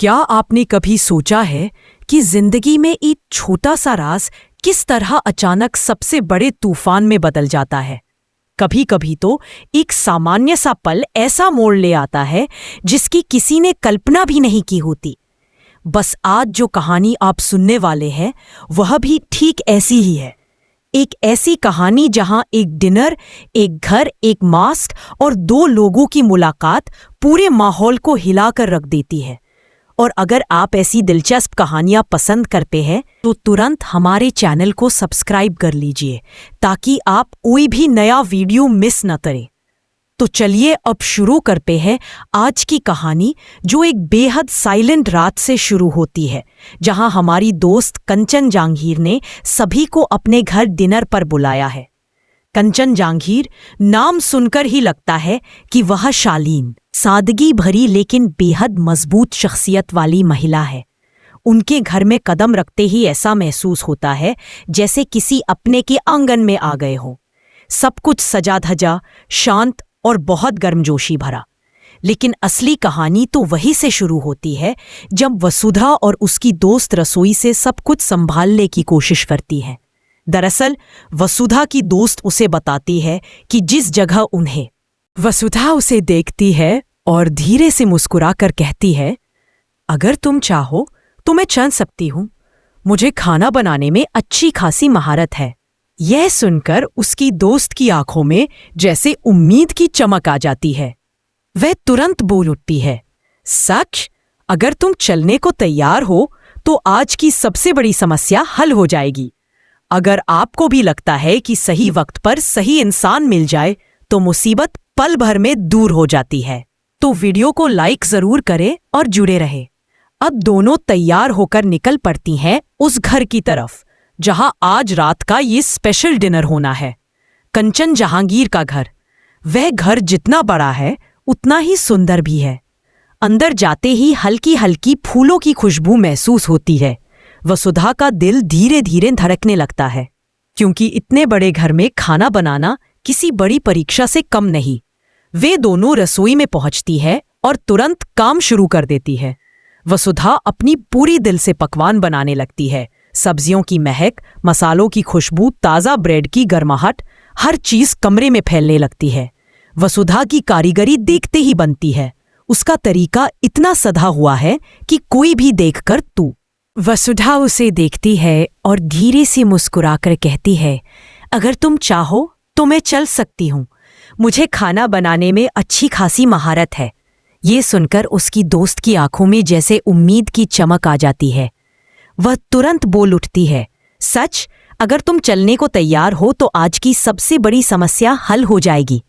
क्या आपने कभी सोचा है कि जिंदगी में एक छोटा सा राज किस तरह अचानक सबसे बड़े तूफान में बदल जाता है? कभी कभी तो एक सामान्य सा पल ऐसा मोड़ ले आता है जिसकी किसी ने कल्पना भी नहीं की होती। बस आज जो कहानी आप सुनने वाले हैं वह भी ठीक ऐसी ही है। एक ऐसी कहानी जहां एक डिनर, एक घर, एक मास्क और दो लोगों की मुलाकात पूरे माहौल को हिलाकर रख देती है। और अगर आप ऐसी दिलचस्प कहानियां पसंद करते हैं तो तुरंत हमारे चैनल को सब्सक्राइब कर लीजिए ताकि आप कोई भी नया वीडियो मिस न करें। तो चलिए अब शुरू करते हैं आज की कहानी, जो एक बेहद साइलेंट रात से शुरू होती है, जहां हमारी दोस्त कंचन जहांगीर ने सभी को अपने घर डिनर पर बुलाया है। कंचन जहांगीर नाम सुनकर ही लगता है कि वह शालीन, सादगी भरी लेकिन बेहद मजबूत शख्सियत वाली महिला है। उनके घर में कदम रखते ही ऐसा महसूस होता है जैसे किसी अपने के आंगन में आ गए हो। सब कुछ सजा धजा, शांत और बहुत गर्मजोशी भरा। लेकिन असली कहानी तो वहीं से शुरू होती है जब वसुधा और उसकी दोस्त रसोई से सब कुछ संभालने की कोशिश करती है। दरअसल वसुधा की दोस्त उसे बताती है कि जिस जगह उन्हें वसुधा उसे देखती है और धीरे से मुस्कुराकर कहती है, अगर तुम चाहो तो मैं चल सकती हूँ, मुझे खाना बनाने में अच्छी खासी महारत है। यह सुनकर उसकी दोस्त की आंखों में जैसे उम्मीद की चमक आ जाती है। वह तुरंत बोल उठती है, सच? अगर तुम चलने को तैयार हो तो आज की सबसे बड़ी समस्या हल हो जाएगी। अगर आपको भी लगता है कि सही वक्त पर सही इंसान मिल जाए तो मुसीबत पल भर में दूर हो जाती है। तो वीडियो को लाइक जरूर करें और जुड़े रहे। अब दोनों तैयार होकर निकल पड़ती हैं उस घर की तरफ जहां आज रात का ये स्पेशल डिनर होना है। कंचन जहांगीर का घर। वह घर जितना बड़ा है उतना ही सुंदर भी है। अंदर जाते ही हल्की हल्की फूलों की खुशबू महसूस होती है। वसुधा का दिल धीरे धीरे धड़कने लगता है, क्योंकि इतने बड़े घर में खाना बनाना किसी बड़ी परीक्षा से कम नहीं। वे दोनों रसोई में पहुंचती है और तुरंत काम शुरू कर देती है। वसुधा अपनी पूरी दिल से पकवान बनाने लगती है। सब्जियों की महक, मसालों की खुशबू, ताज़ा ब्रेड की गर्माहट, हर चीज कमरे में फैलने लगती है। वसुधा की कारीगरी देखते ही बनती है। उसका तरीका इतना सधा हुआ है कि कोई भी देखकर तू। वसुधा उसे देखती है और धीरे से मुस्कुराकर कहती है, अगर तुम चाहो तो मैं चल सकती हूँ, मुझे खाना बनाने में अच्छी खासी महारत है। ये सुनकर उसकी दोस्त की आंखों में जैसे उम्मीद की चमक आ जाती है। वह तुरंत बोल उठती है, सच? अगर तुम चलने को तैयार हो तो आज की सबसे बड़ी समस्या हल हो जाएगी।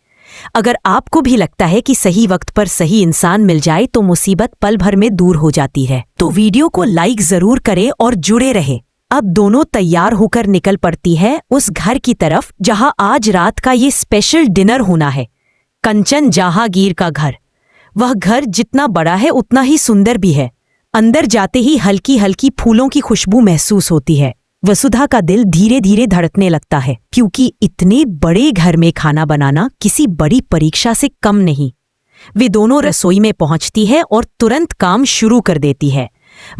अगर आपको भी लगता है कि सही वक्त पर सही इंसान मिल जाए तो मुसीबत पल भर में दूर हो जाती है। तो वीडियो को लाइक जरूर करें और जुड़े रहें। अब दोनों तैयार होकर निकल पड़ती है उस घर की तरफ जहां आज रात का ये स्पेशल डिनर होना है। कंचन जहांगीर का घर। वह घर जितना बड़ा है उतना ही सुंदर भी है। अंदर जाते ही हल्की हल्की फूलों की खुशबू महसूस होती है। वसुधा का दिल धीरे धीरे धड़कने लगता है, क्योंकि इतने बड़े घर में खाना बनाना किसी बड़ी परीक्षा से कम नहीं। वे दोनों रसोई में पहुंचती है और तुरंत काम शुरू कर देती है।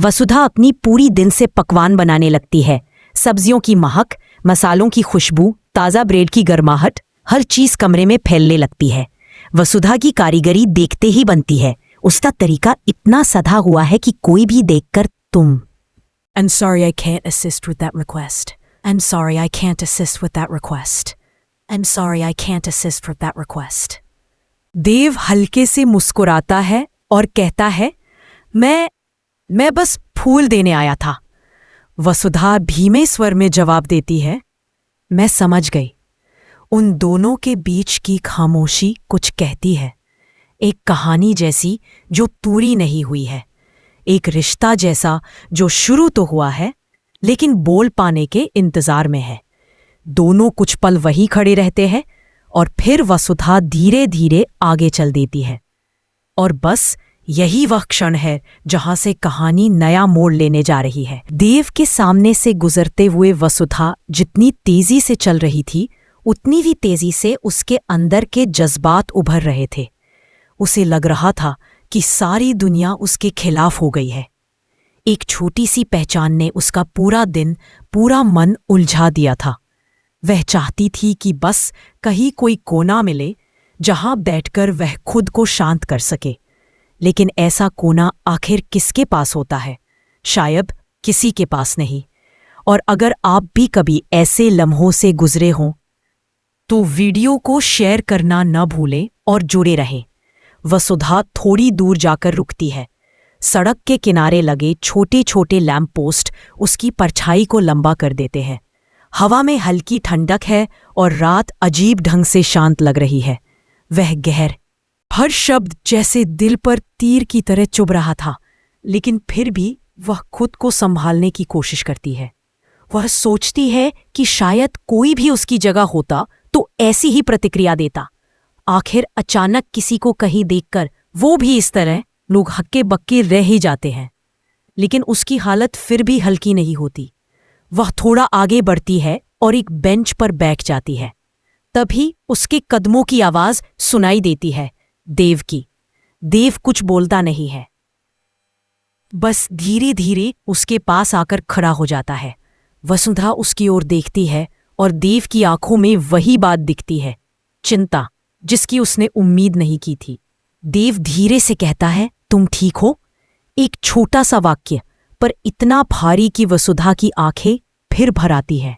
वसुधा अपनी पूरी दिल से पकवान बनाने लगती है। सब्जियों की महक, मसालों की खुशबू, ताज़ा ब्रेड की गर्माहट, हर चीज कमरे में फैलने लगती है। वसुधा की कारीगरी देखते ही बनती है। उसका तरीका इतना सधा हुआ है कि कोई भी देखकर तुम। I'm sorry I can't assist with that request. I'm sorry I can't assist with that request. I'm sorry I can't assist with that request. देव हल्के से मुस्कुराता है और कहता है, मैं बस फूल देने आया था। वसुधा धीमे स्वर में जवाब देती है, मैं समझ गई। उन दोनों के बीच की खामोशी कुछ कहती है। एक कहानी जैसी जो पूरी नहीं हुई है। एक रिश्ता जैसा जो शुरू तो हुआ है लेकिन बोल पाने के इंतजार में है। दोनों कुछ पल वहीं खड़े रहते हैं और फिर वसुधा धीरे धीरे आगे चल देती है। और बस यही वह क्षण है जहां से कहानी नया मोड़ लेने जा रही है। देव के सामने से गुजरते हुए वसुधा जितनी तेजी से चल रही थी उतनी ही तेजी से उसके अंदर के जज्बात उभर रहे थे। उसे लग रहा था कि सारी दुनिया उसके खिलाफ हो गई है। एक छोटी सी पहचान ने उसका पूरा दिन, पूरा मन उलझा दिया था। वह चाहती थी कि बस कहीं कोई कोना मिले जहां बैठकर वह खुद को शांत कर सके। लेकिन ऐसा कोना आखिर किसके पास होता है? शायद किसी के पास नहीं। और अगर आप भी कभी ऐसे लम्हों से गुजरे हों तो वीडियो को शेयर करना न भूलें और जुड़े रहें। वसुधा थोड़ी दूर जाकर रुकती है। सड़क के किनारे लगे छोटे छोटे लैंप पोस्ट उसकी परछाई को लंबा कर देते हैं। हवा में हल्की ठंडक है और रात अजीब ढंग से शांत लग रही है। वह गहर, हर शब्द जैसे दिल पर तीर की तरह चुभ रहा था, लेकिन फिर भी वह खुद को संभालने की कोशिश करती है। वह सोचती है कि शायद कोई भी उसकी जगह होता तो ऐसी ही प्रतिक्रिया देता। आखिर अचानक किसी को कहीं देखकर वो भी इस तरह लोग हक्के बक्के रह ही जाते हैं। लेकिन उसकी हालत फिर भी हल्की नहीं होती। वह थोड़ा आगे बढ़ती है और एक बेंच पर बैठ जाती है। तभी उसके कदमों की आवाज सुनाई देती है, देव की। देव कुछ बोलता नहीं है, बस धीरे धीरे उसके पास आकर खड़ा हो जाता है। वसुधा उसकी ओर देखती है और देव की आंखों में वही बात दिखती है, चिंता, जिसकी उसने उम्मीद नहीं की थी। देव धीरे से कहता है, तुम ठीक हो? एक छोटा सा वाक्य, पर इतना भारी कि वसुधा की आंखें फिर भर आती है।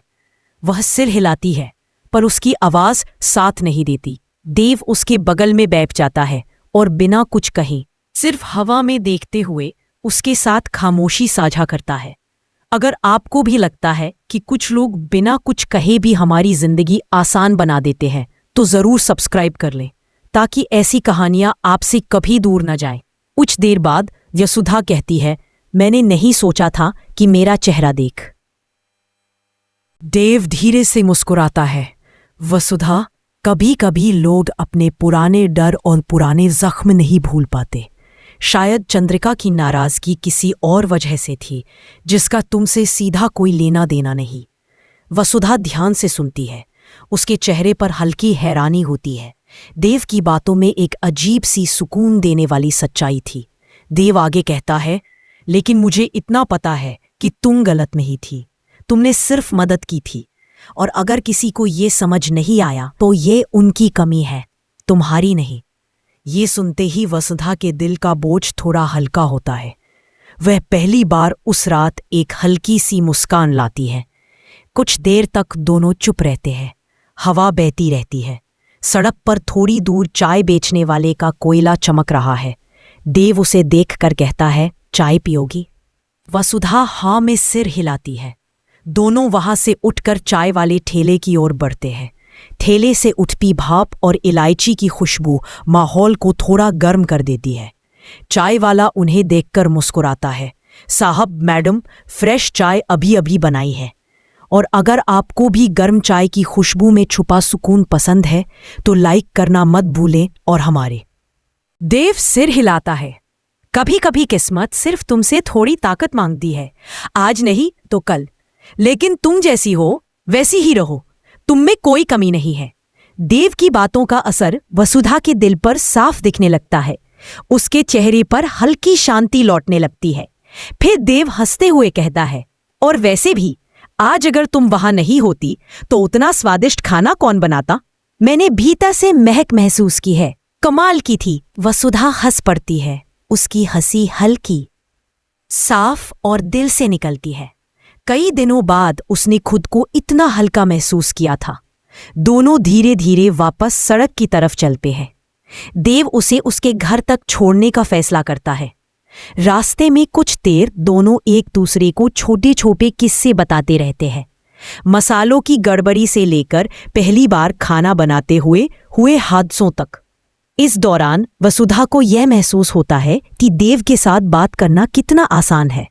वह सिर हिलाती है, पर उसकी आवाज साथ नहीं देती। देव उसके बगल में बैठ जाता है और बिना कुछ कहे, सिर्फ हवा में देखते हुए उसके साथ खामोशी साझा करता है। अगर आपको भी लगता है कि कुछ लोग बिना कुछ कहे भी हमारी जिंदगी आसान बना देते हैं, तो जरूर सब्सक्राइब कर लें, ताकि ऐसी कहानियां आपसे कभी दूर न जाएं। कुछ देर बाद वसुधा कहती है, मैंने नहीं सोचा था कि मेरा चेहरा देख। देव धीरे से मुस्कुराता है। वसुधा, कभी कभी लोग अपने पुराने डर और पुराने जख्म नहीं भूल पाते। शायद चंद्रिका की नाराजगी किसी और वजह से थी, जिसका तुमसे सीधा कोई लेना देना नहीं। वसुधा ध्यान से सुनती है। उसके चेहरे पर हल्की हैरानी होती है। देव की बातों में एक अजीब सी सुकून देने वाली सच्चाई थी। देव आगे कहता है, लेकिन मुझे इतना पता है कि तुम गलत नहीं थी। तुमने सिर्फ मदद की थी, और अगर किसी को ये समझ नहीं आया तो ये उनकी कमी है, तुम्हारी नहीं। ये सुनते ही वसुधा के दिल का बोझ थोड़ा हल्का होता है। वह पहली बार उस रात एक हल्की सी मुस्कान लाती है। कुछ देर तक दोनों चुप रहते हैं। हवा बहती रहती है। सड़क पर थोड़ी दूर चाय बेचने वाले का कोयला चमक रहा है। देव उसे देखकर कहता है, चाय पियोगी? वसुधा हाँ में सिर हिलाती है। दोनों वहां से उठकर चाय वाले ठेले की ओर बढ़ते हैं। ठेले से उठती भाप और इलायची की खुशबू माहौल को थोड़ा गर्म कर देती है। चाय वाला उन्हें देखकर मुस्कुराता है, साहब मैडम, फ्रेश चाय अभी अभी बनाई है। और अगर आपको भी गर्म चाय की खुशबू में छुपा सुकून पसंद है तो लाइक करना मत भूलें। और हमारे देव सिर हिलाता है। कभी कभी किस्मत सिर्फ तुमसे थोड़ी ताकत मांगती है, आज नहीं तो कल। लेकिन तुम जैसी हो वैसी ही रहो, तुम में कोई कमी नहीं है। देव की बातों का असर वसुधा के दिल पर साफ दिखने लगता है। उसके चेहरे पर हल्की शांति लौटने लगती है। फिर देव हंसते हुए कहता है, और वैसे भी आज अगर तुम वहां नहीं होती तो उतना स्वादिष्ट खाना कौन बनाता? मैंने भीतर से महक महसूस की है, कमाल की थी। वसुधा हंस पड़ती है। उसकी हंसी हल्की, साफ और दिल से निकलती है। कई दिनों बाद उसने खुद को इतना हल्का महसूस किया था। दोनों धीरे धीरे वापस सड़क की तरफ चलते हैं। देव उसे उसके घर तक छोड़ने का फैसला करता है। रास्ते में कुछ देर दोनों एक दूसरे को छोटे छोटे किस्से बताते रहते हैं, मसालों की गड़बड़ी से लेकर पहली बार खाना बनाते हुए हादसों तक। इस दौरान वसुधा को यह महसूस होता है कि देव के साथ बात करना कितना आसान है,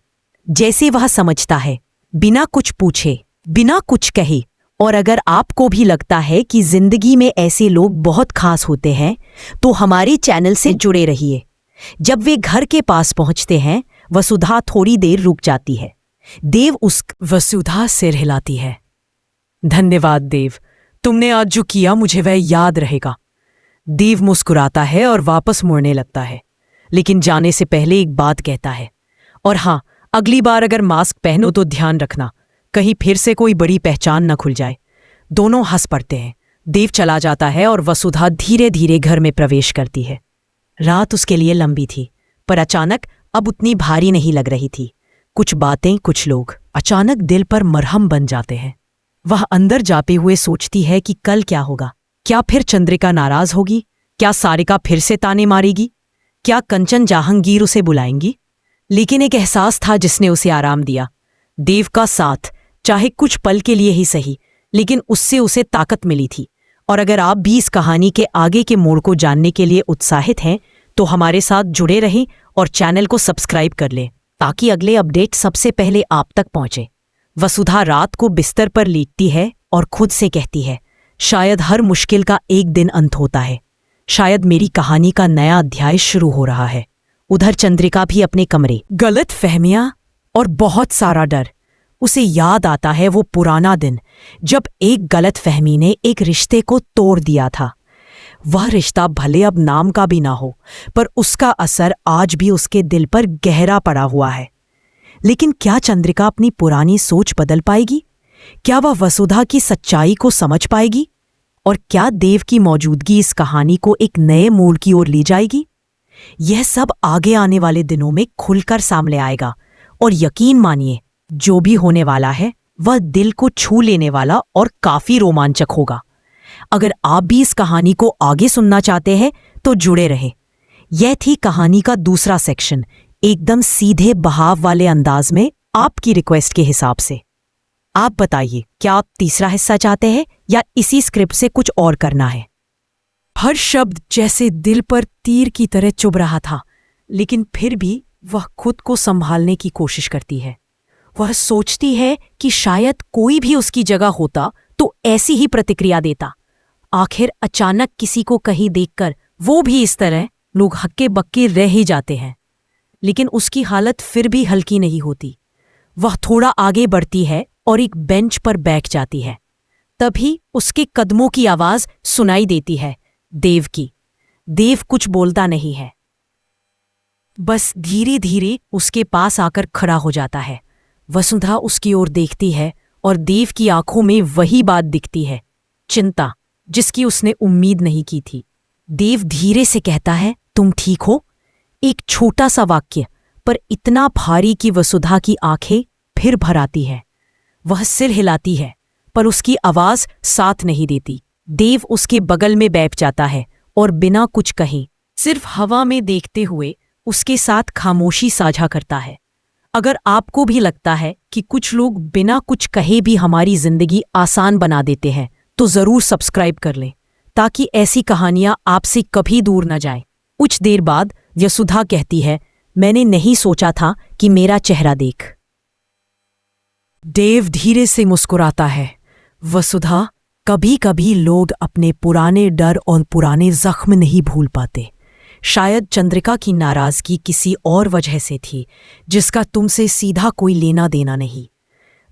जैसे वह समझता है बिना कुछ पूछे, बिना कुछ कहे। और अगर आपको भी लगता है कि जिंदगी में ऐसे लोग बहुत खास होते हैं तो हमारे चैनल से जुड़े रहिए। जब वे घर के पास पहुंचते हैं, वसुधा थोड़ी देर रुक जाती है। देव वसुधा सिर हिलाती है। धन्यवाद देव, तुमने आज जो किया मुझे वह याद रहेगा। देव मुस्कुराता है और वापस मुड़ने लगता है। लेकिन जाने से पहले एक बात कहता है, और हाँ, अगली बार अगर मास्क पहनो तो ध्यान रखना कहीं फिर से कोई बड़ी पहचान न खुल जाए। दोनों हंस पड़ते हैं। देव चला जाता है और वसुधा धीरे धीरे घर में प्रवेश करती है। रात उसके लिए लंबी थी, पर अचानक अब उतनी भारी नहीं लग रही थी। कुछ बातें, कुछ लोग अचानक दिल पर मरहम बन जाते हैं। वह अंदर जाते हुए सोचती है कि कल क्या होगा। क्या फिर चंद्रिका नाराज होगी? क्या सारिका फिर से ताने मारेगी? क्या कंचन जहांगीर उसे बुलाएंगी? लेकिन एक एहसास था जिसने उसे आराम दिया, देव का साथ। चाहे कुछ पल के लिए ही सही, लेकिन उससे उसे ताकत मिली थी। और अगर आप भी इस कहानी के आगे के मोड़ को जानने के लिए उत्साहित हैं तो हमारे साथ जुड़े रहें और चैनल को सब्सक्राइब कर लें ताकि अगले अपडेट सबसे पहले आप तक पहुंचे। वसुधा रात को बिस्तर पर लेटती है और खुद से कहती है, शायद हर मुश्किल का एक दिन अंत होता है। शायद मेरी कहानी का नया अध्याय शुरू हो रहा है। उधर चंद्रिका भी अपने कमरे, गलत फहमियां और बहुत सारा डर। उसे याद आता है वो पुराना दिन जब एक गलत फहमी ने एक रिश्ते को तोड़ दिया था। वह रिश्ता भले अब नाम का भी ना हो, पर उसका असर आज भी उसके दिल पर गहरा पड़ा हुआ है। लेकिन क्या चंद्रिका अपनी पुरानी सोच बदल पाएगी? क्या वह वसुधा की सच्चाई को समझ पाएगी? और क्या देव की मौजूदगी इस कहानी को एक नए मोड़ की ओर ले जाएगी? यह सब आगे आने वाले दिनों में खुलकर सामने आएगा। और यकीन मानिए, जो भी होने वाला है वह दिल को छू लेने वाला और काफी रोमांचक होगा। अगर आप भी इस कहानी को आगे सुनना चाहते हैं तो जुड़े रहें। यह थी कहानी का दूसरा सेक्शन, एकदम सीधे बहाव वाले अंदाज में, आपकी रिक्वेस्ट के हिसाब से। आप बताइए, क्या आप तीसरा हिस्सा चाहते हैं या इसी स्क्रिप्ट से कुछ और करना है? हर शब्द जैसे दिल पर तीर की तरह चुभ रहा था, लेकिन फिर भी वह खुद को संभालने की कोशिश करती है। वह सोचती है कि शायद कोई भी उसकी जगह होता तो ऐसी ही प्रतिक्रिया देता। आखिर अचानक किसी को कहीं देखकर वो भी इस तरह, लोग हक्के बक्के रह ही जाते हैं। लेकिन उसकी हालत फिर भी हल्की नहीं होती। वह थोड़ा आगे बढ़ती है और एक बेंच पर बैठ जाती है। तभी उसके कदमों की आवाज सुनाई देती है, देव की। देव कुछ बोलता नहीं है, बस धीरे धीरे उसके पास आकर खड़ा हो जाता है। वसुधा उसकी ओर देखती है और देव की आंखों में वही बात दिखती है, चिंता, जिसकी उसने उम्मीद नहीं की थी। देव धीरे से कहता है, तुम ठीक हो? एक छोटा सा वाक्य, पर इतना भारी कि वसुधा की आंखें फिर भर आती है। वह सिर हिलाती है, पर उसकी आवाज साथ नहीं देती। देव उसके बगल में बैठ जाता है और बिना कुछ कहे, सिर्फ हवा में देखते हुए उसके साथ खामोशी साझा करता है। अगर आपको भी लगता है कि कुछ लोग बिना कुछ कहे भी हमारी जिंदगी आसान बना देते हैं, तो जरूर सब्सक्राइब कर लें ताकि ऐसी कहानियां आपसे कभी दूर न जाएं। कुछ देर बाद वसुधा कहती है, मैंने नहीं सोचा था कि मेरा चेहरा देख। देव धीरे से मुस्कुराता है। वसुधा, कभी कभी लोग अपने पुराने डर और पुराने जख्म नहीं भूल पाते। शायद चंद्रिका की नाराजगी किसी और वजह से थी, जिसका तुमसे सीधा कोई लेना देना नहीं।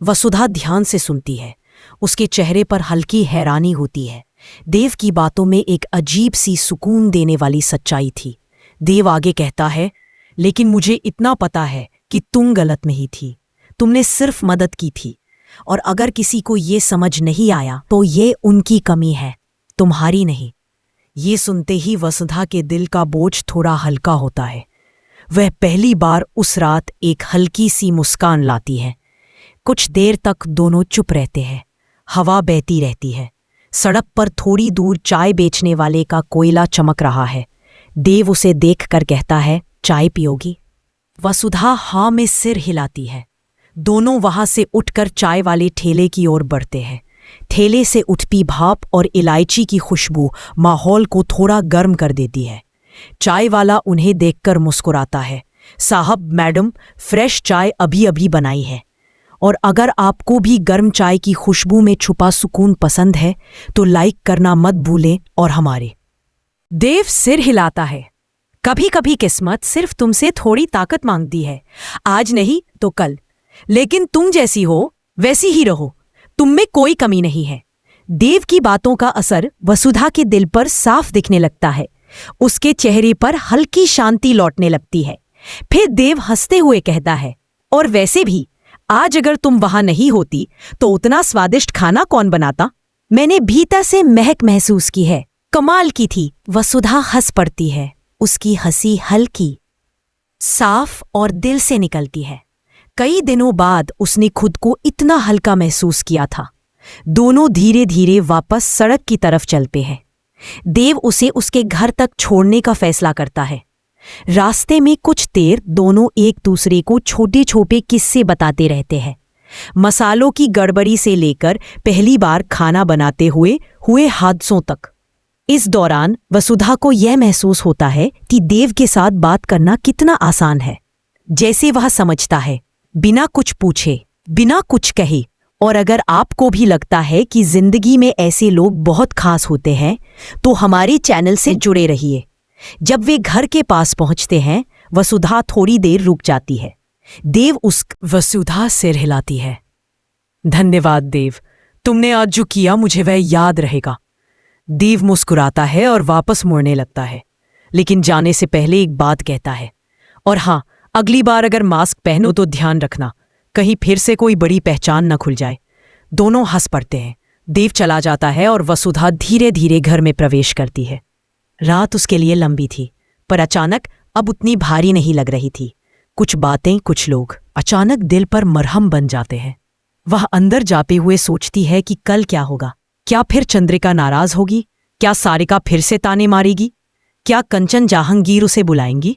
वसुधा ध्यान से सुनती है। उसके चेहरे पर हल्की हैरानी होती है। देव की बातों में एक अजीब सी सुकून देने वाली सच्चाई थी। देव आगे कहता है, लेकिन मुझे इतना पता है कि तुम गलत नहीं थी। तुमने सिर्फ मदद की थी। और अगर किसी को ये समझ नहीं आया तो ये उनकी कमी है, तुम्हारी नहीं। ये सुनते ही वसुधा के दिल का बोझ थोड़ा हल्का होता है। वह पहली बार उस रात एक हल्की सी मुस्कान लाती है। कुछ देर तक दोनों चुप रहते हैं। हवा बहती रहती है। सड़क पर थोड़ी दूर चाय बेचने वाले का कोयला चमक रहा है। देव उसे देखकर कहता है, चाय पियोगी? वसुधा हाँ में सिर हिलाती है। दोनों वहां से उठकर चाय वाले ठेले की ओर बढ़ते हैं। ठेले से उठती भाप और इलायची की खुशबू माहौल को थोड़ा गर्म कर देती है। चाय वाला उन्हें देखकर मुस्कुराता है, साहब मैडम, फ्रेश चाय अभी अभी बनाई है। और अगर आपको भी गर्म चाय की खुशबू में छुपा सुकून पसंद है तो लाइक करना मत भूलें। और हमारे देव सिर हिलाता है। कभी कभी किस्मत सिर्फ तुमसे थोड़ी ताकत मांगती है, आज नहीं तो कल। लेकिन तुम जैसी हो वैसी ही रहो, तुम में कोई कमी नहीं है। देव की बातों का असर वसुधा के दिल पर साफ दिखने लगता है। उसके चेहरे पर हल्की शांति लौटने लगती है। फिर देव हंसते हुए कहता है, और वैसे भी आज अगर तुम वहां नहीं होती तो उतना स्वादिष्ट खाना कौन बनाता? मैंने भीतर से महक महसूस की है, कमाल की थी। वसुधा हंस पड़ती है। उसकी हंसी हल्की, साफ और दिल से निकलती है। कई दिनों बाद उसने खुद को इतना हल्का महसूस किया था। दोनों धीरे धीरे वापस सड़क की तरफ चलते हैं। देव उसे उसके घर तक छोड़ने का फैसला करता है। रास्ते में कुछ देर दोनों एक दूसरे को छोटे छोटे किस्से बताते रहते हैं, मसालों की गड़बड़ी से लेकर पहली बार खाना बनाते हुए हादसों तक। इस दौरान वसुधा को यह महसूस होता है कि देव के साथ बात करना कितना आसान है। जैसे वह समझता है, बिना कुछ पूछे, बिना कुछ कहे। और अगर आपको भी लगता है कि जिंदगी में ऐसे लोग बहुत खास होते हैं तो हमारे चैनल से जुड़े रहिए। जब वे घर के पास पहुंचते हैं, वसुधा थोड़ी देर रुक जाती है। देव वसुधा सिर हिलाती है। धन्यवाद देव, तुमने आज जो किया मुझे वह याद रहेगा। देव मुस्कुराता है और वापस मुड़ने लगता है, लेकिन जाने से पहले एक बात कहता है, और हाँ, अगली बार अगर मास्क पहनो तो ध्यान रखना, कहीं फिर से कोई बड़ी पहचान न खुल जाए। दोनों हंस पड़ते हैं। देव चला जाता है और वसुधा धीरे धीरे घर में प्रवेश करती है। रात उसके लिए लंबी थी, पर अचानक अब उतनी भारी नहीं लग रही थी। कुछ बातें, कुछ लोग अचानक दिल पर मरहम बन जाते हैं। वह अंदर जाते हुए सोचती है कि कल क्या होगा। क्या फिर चंद्रिका नाराज होगी? क्या सारिका फिर से ताने मारेगी? क्या कंचन जहांगीर उसे बुलाएंगी?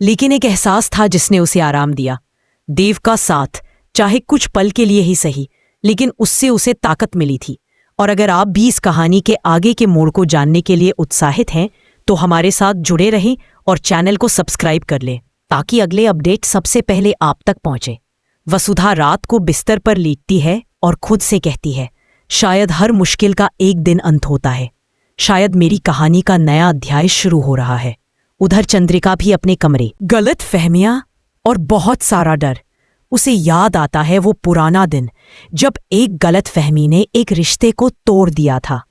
लेकिन एक एहसास था जिसने उसे आराम दिया, देव का साथ। चाहे कुछ पल के लिए ही सही, लेकिन उससे उसे ताकत मिली थी। और अगर आप भी इस कहानी के आगे के मोड़ को जानने के लिए उत्साहित हैं तो हमारे साथ जुड़े रहें और चैनल को सब्सक्राइब कर लें ताकि अगले अपडेट सबसे पहले आप तक पहुंचे। वसुधा रात को बिस्तर पर लेटती है और खुद से कहती है, शायद हर मुश्किल का एक दिन अंत होता है। शायद मेरी कहानी का नया अध्याय शुरू हो रहा है। उधर चंद्रिका भी अपने कमरे, गलत फहमियां और बहुत सारा डर। उसे याद आता है वो पुराना दिन जब एक गलत फहमी ने एक रिश्ते को तोड़ दिया था।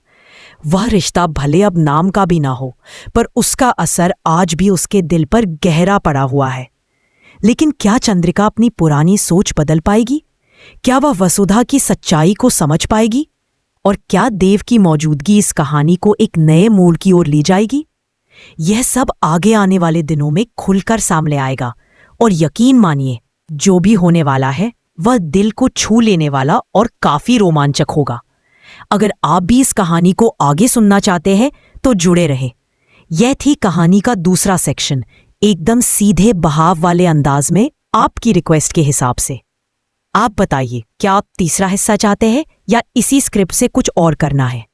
वह रिश्ता भले अब नाम का भी ना हो, पर उसका असर आज भी उसके दिल पर गहरा पड़ा हुआ है। लेकिन क्या चंद्रिका अपनी पुरानी सोच बदल पाएगी? क्या वह वसुधा की सच्चाई को समझ पाएगी? और क्या देव की मौजूदगी इस कहानी को एक नए मोड़ की ओर ले जाएगी? यह सब आगे आने वाले दिनों में खुलकर सामने आएगा। और यकीन मानिए, जो भी होने वाला है वह दिल को छू लेने वाला और काफी रोमांचक होगा। अगर आप भी इस कहानी को आगे सुनना चाहते हैं तो जुड़े रहे। यह थी कहानी का दूसरा सेक्शन, एकदम सीधे बहाव वाले अंदाज में, आपकी रिक्वेस्ट के हिसाब से। आप बताइए, क्या आप तीसरा हिस्सा चाहते हैं या इसी स्क्रिप्ट से कुछ और करना है?